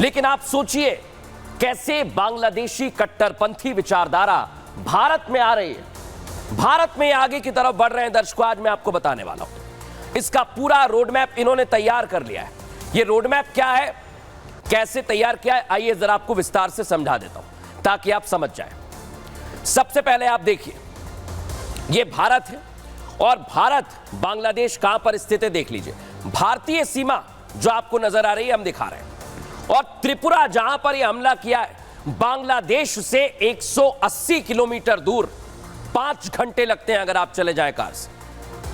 लेकिन आप सोचिए कैसे बांग्लादेशी कट्टरपंथी विचारधारा भारत में आ रही है, भारत में आगे की तरफ बढ़ रहे हैं। दर्शकों, आज मैं आपको बताने वाला हूं इसका पूरा रोड मैप इन्होंने तैयार कर लिया है। यह रोड मैप क्या है, कैसे तैयार किया है, आइए जरा आपको विस्तार से समझा देता हूं ताकि आप समझ जाएं। सबसे पहले आप देखिए, यह भारत है और भारत बांग्लादेश कहां पर स्थित है देख लीजिए। भारतीय सीमा जो आपको नजर आ रही है हम दिखा रहे हैं, और त्रिपुरा जहां पर यह हमला किया है बांग्लादेश से 180 किलोमीटर दूर, 5 घंटे लगते हैं अगर आप चले जाएं कार से,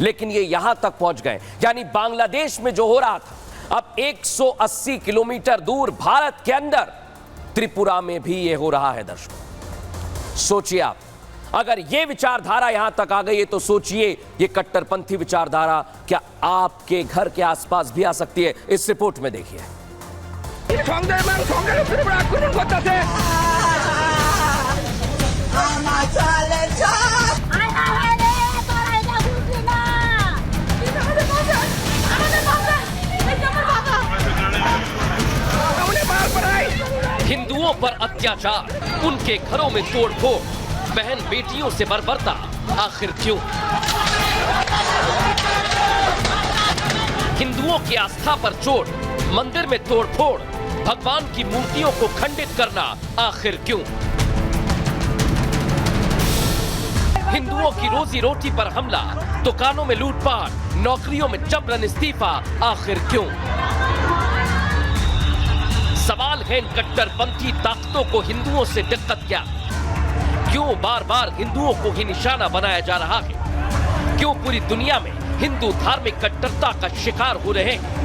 लेकिन ये यहां तक पहुंच गए। यानी बांग्लादेश में जो हो रहा था अब 180 किलोमीटर दूर भारत के अंदर त्रिपुरा में भी ये हो रहा है। दर्शकों सोचिए, आप अगर ये विचारधारा यहां तक आ गई है तो सोचिए ये कट्टरपंथी विचारधारा क्या आपके घर के आसपास भी आ सकती है। इस रिपोर्ट में देखिए। हिंदुओं पर अत्याचार, उनके घरों में तोड़फोड़, बहन बेटियों से बर्बरता, आखिर क्यों? हिंदुओं की आस्था पर चोट, मंदिर में तोड़फोड़, भगवान की मूर्तियों को खंडित करना, आखिर क्यों? हिंदुओं की रोजी रोटी पर हमला, दुकानों में लूटपाट, नौकरियों में जबरन इस्तीफा, आखिर क्यों? सवाल है इन कट्टरपंथी ताकतों को हिंदुओं से दिक्कत क्या? क्यों बार बार हिंदुओं को ही निशाना बनाया जा रहा है? क्यों पूरी दुनिया में हिंदू धार्मिक कट्टरता का शिकार हो रहे हैं?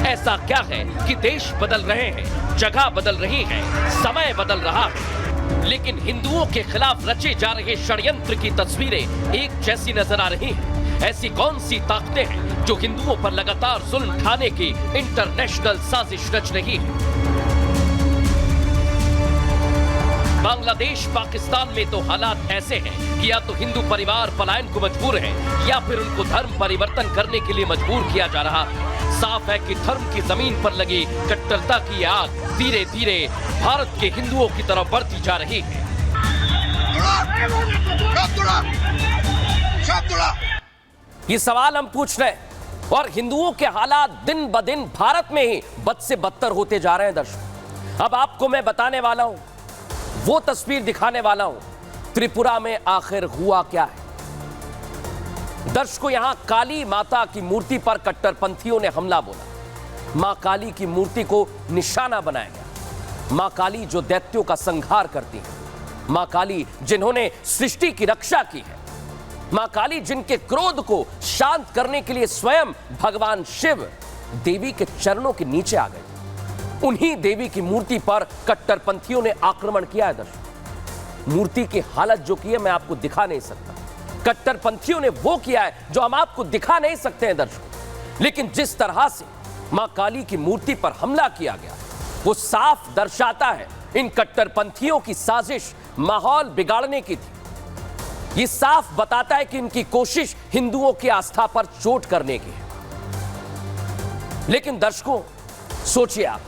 ऐसा क्या है कि देश बदल रहे हैं, जगह बदल रही है, समय बदल रहा है, लेकिन हिंदुओं के खिलाफ रचे जा रहे षड्यंत्र की तस्वीरें एक जैसी नजर आ रही हैं। ऐसी कौन सी ताकतें हैं जो हिंदुओं पर लगातार जुल्म ढाने की इंटरनेशनल साजिश रच रही है? बांग्लादेश पाकिस्तान में तो हालात ऐसे हैं कि या तो हिंदू परिवार पलायन को मजबूर है या फिर उनको धर्म परिवर्तन करने के लिए मजबूर किया जा रहा है। साफ है कि धर्म की जमीन पर लगी कट्टरता की आग धीरे धीरे भारत के हिंदुओं की तरफ बढ़ती जा रही है। ये सवाल हम पूछ रहे हैं और हिंदुओं के हालात दिन ब दिन भारत में ही बद से बदतर होते जा रहे हैं। दर्शकों, अब आपको मैं बताने वाला हूं, वो तस्वीर दिखाने वाला हूं, त्रिपुरा में आखिर हुआ क्या है। दर्शकों, यहां काली माता की मूर्ति पर कट्टरपंथियों ने हमला बोला। मां काली की मूर्ति को निशाना बनाया गया। मां काली जो दैत्यों का संहार करती है, मां काली जिन्होंने सृष्टि की रक्षा की है, मां काली जिनके क्रोध को शांत करने के लिए स्वयं भगवान शिव देवी के चरणों के नीचे आ गए, उन्हीं देवी की मूर्ति पर कट्टरपंथियों ने आक्रमण किया है। दर्शकों, मूर्ति की हालत जो की है मैं आपको दिखा नहीं सकता। कट्टरपंथियों ने वो किया है जो हम आपको दिखा नहीं सकते हैं दर्शकों, लेकिन जिस तरह से मां काली की मूर्ति पर हमला किया गया वो साफ दर्शाता है इन कट्टरपंथियों की साजिश माहौल बिगाड़ने की थी। ये साफ बताता है कि इनकी कोशिश हिंदुओं की आस्था पर चोट करने की है। लेकिन दर्शकों सोचिए आप,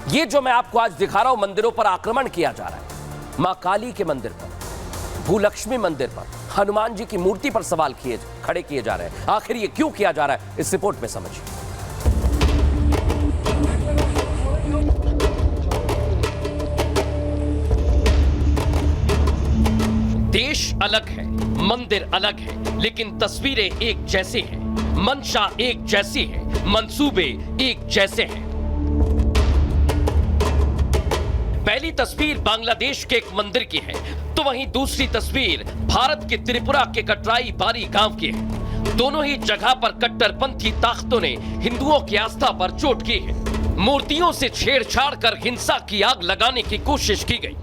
ये जो मैं आपको आज दिखा रहा हूं, मंदिरों पर आक्रमण किया जा रहा है, मां काली के मंदिर पर, भूलक्ष्मी मंदिर पर, हनुमान जी की मूर्ति पर सवाल खड़े किए जा रहे हैं। आखिर ये क्यों किया जा रहा है, इस रिपोर्ट में समझिए। देश अलग है, मंदिर अलग है, लेकिन तस्वीरें एक जैसी हैं, मंशा एक जैसी है, मंसूबे एक जैसे हैं। पहली तस्वीर बांग्लादेश के एक मंदिर की है तो वहीं दूसरी तस्वीर भारत के त्रिपुरा के कटराई बारी गांव की है। दोनों ही जगह पर कट्टरपंथी ताकतों ने हिंदुओं की आस्था पर चोट की है। मूर्तियों से छेड़छाड़ कर हिंसा की आग लगाने की कोशिश की गई।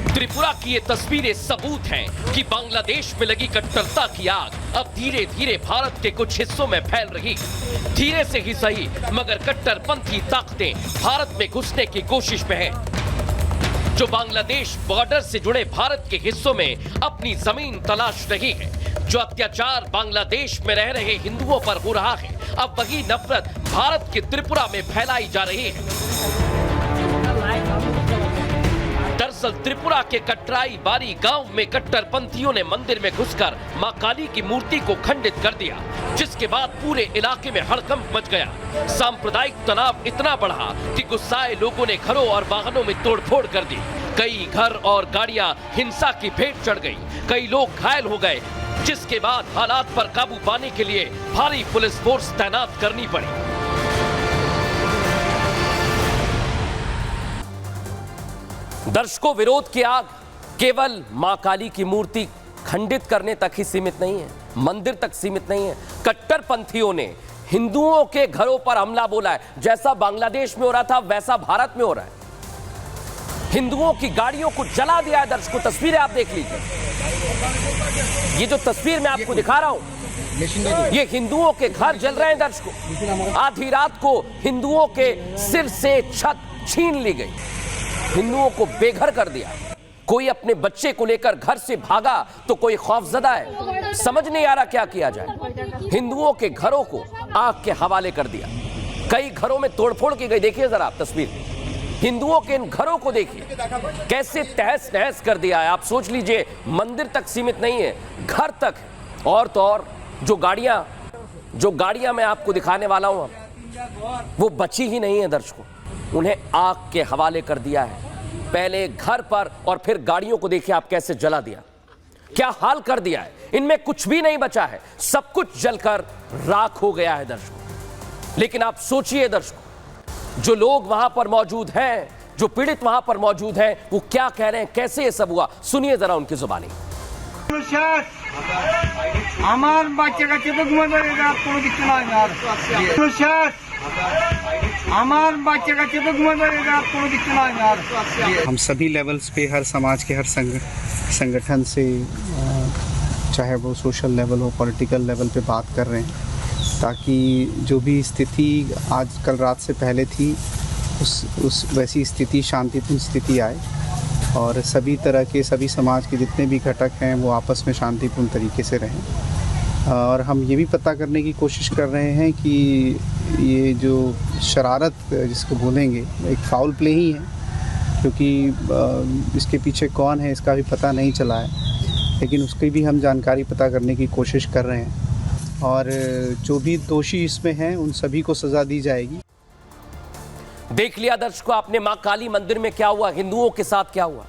त्रिपुरा की ये तस्वीरें सबूत हैं कि बांग्लादेश में लगी कट्टरता की आग अब धीरे धीरे भारत के कुछ हिस्सों में फैल रही। धीरे से ही सही, मगर कट्टरपंथी ताकतें भारत में घुसने की कोशिश में हैं। जो बांग्लादेश बॉर्डर से जुड़े भारत के हिस्सों में अपनी जमीन तलाश रही है, जो अत्याचार बांग्लादेश में रह रहे हिंदुओं पर हो रहा है, अब वही नफरत भारत के त्रिपुरा में फैलाई जा रही है। दरअसल त्रिपुरा के कटराई बारी गांव में कट्टरपंथियों ने मंदिर में घुसकर मां काली की मूर्ति को खंडित कर दिया, जिसके बाद पूरे इलाके में हड़कंप मच गया। सांप्रदायिक तनाव इतना बढ़ा कि गुस्साए लोगों ने घरों और वाहनों में तोड़फोड़ कर दी। कई घर और गाड़ियां हिंसा की भेंट चढ़ गई, कई लोग घायल हो गए, जिसके बाद हालात पर काबू पाने के लिए भारी पुलिस फोर्स तैनात करनी पड़ी। दर्शकों, विरोध की आग केवल मां काली की मूर्ति खंडित करने तक ही सीमित नहीं है, मंदिर तक सीमित नहीं है। कट्टरपंथियों ने हिंदुओं के घरों पर हमला बोला है। जैसा बांग्लादेश में हो रहा था वैसा भारत में हो रहा है। हिंदुओं की गाड़ियों को जला दिया है। दर्शकों, तस्वीरें आप देख लीजिए। ये जो तस्वीर मैं आपको दिखा रहा हूं, ये हिंदुओं के घर जल रहे हैं। दर्शकों, आधी रात को हिंदुओं के सिर से छत छीन ली गई, हिंदुओं को बेघर कर दिया। कोई अपने बच्चे को लेकर घर से भागा तो कोई खौफजदा है। समझ नहीं आ रहा क्या किया जाए। हिंदुओं के घरों को आग के हवाले कर दिया। कई घरों में तोड़फोड़ की गई। देखिए जरा आप तस्वीर, हिंदुओं के इन घरों को देखिए कैसे तहस नहस कर दिया है। आप सोच लीजिए, मंदिर तक सीमित नहीं है, घर तक है। और तो और जो गाड़ियां मैं आपको दिखाने वाला हूं, वो बची ही नहीं है। दर्शकों, उन्हें आग के हवाले कर दिया है। पहले घर पर और फिर गाड़ियों को देखिए आप कैसे जला दिया, क्या हाल कर दिया है। इनमें कुछ भी नहीं बचा है, सब कुछ जलकर राख हो गया है। दर्शकों, लेकिन आप सोचिए दर्शकों, जो लोग वहां पर मौजूद हैं, जो पीड़ित वहां पर मौजूद हैं, वो क्या कह रहे हैं, कैसे ये सब हुआ, सुनिए जरा उनकी जुबानी। हमारे बच्चे का चिपक मत रहेगा, आपको दिखना यार। हमारे बच्चे का चिपक मत रहेगा, आपको दिखना यार। हम सभी लेवल्स पे, हर समाज के हर संगठन से, चाहे वो सोशल लेवल हो, पॉलिटिकल लेवल पे बात कर रहे हैं, ताकि जो भी स्थिति आज कल रात से पहले थी उस वैसी स्थिति, शांतिपूर्ण स्थिति आए और सभी तरह के, सभी समाज के जितने भी घटक हैं वो आपस में शांतिपूर्ण तरीके से रहें। और हम ये भी पता करने की कोशिश कर रहे हैं कि ये जो शरारत जिसको बोलेंगे, एक फाउल प्ले ही है, क्योंकि इसके पीछे कौन है इसका भी पता नहीं चला है, लेकिन उसकी भी हम जानकारी पता करने की कोशिश कर रहे हैं और जो भी दोषी इसमें हैं उन सभी को सज़ा दी जाएगी। देख लिया दर्शकों आपने, मां काली मंदिर में क्या हुआ, हिंदुओं के साथ क्या हुआ।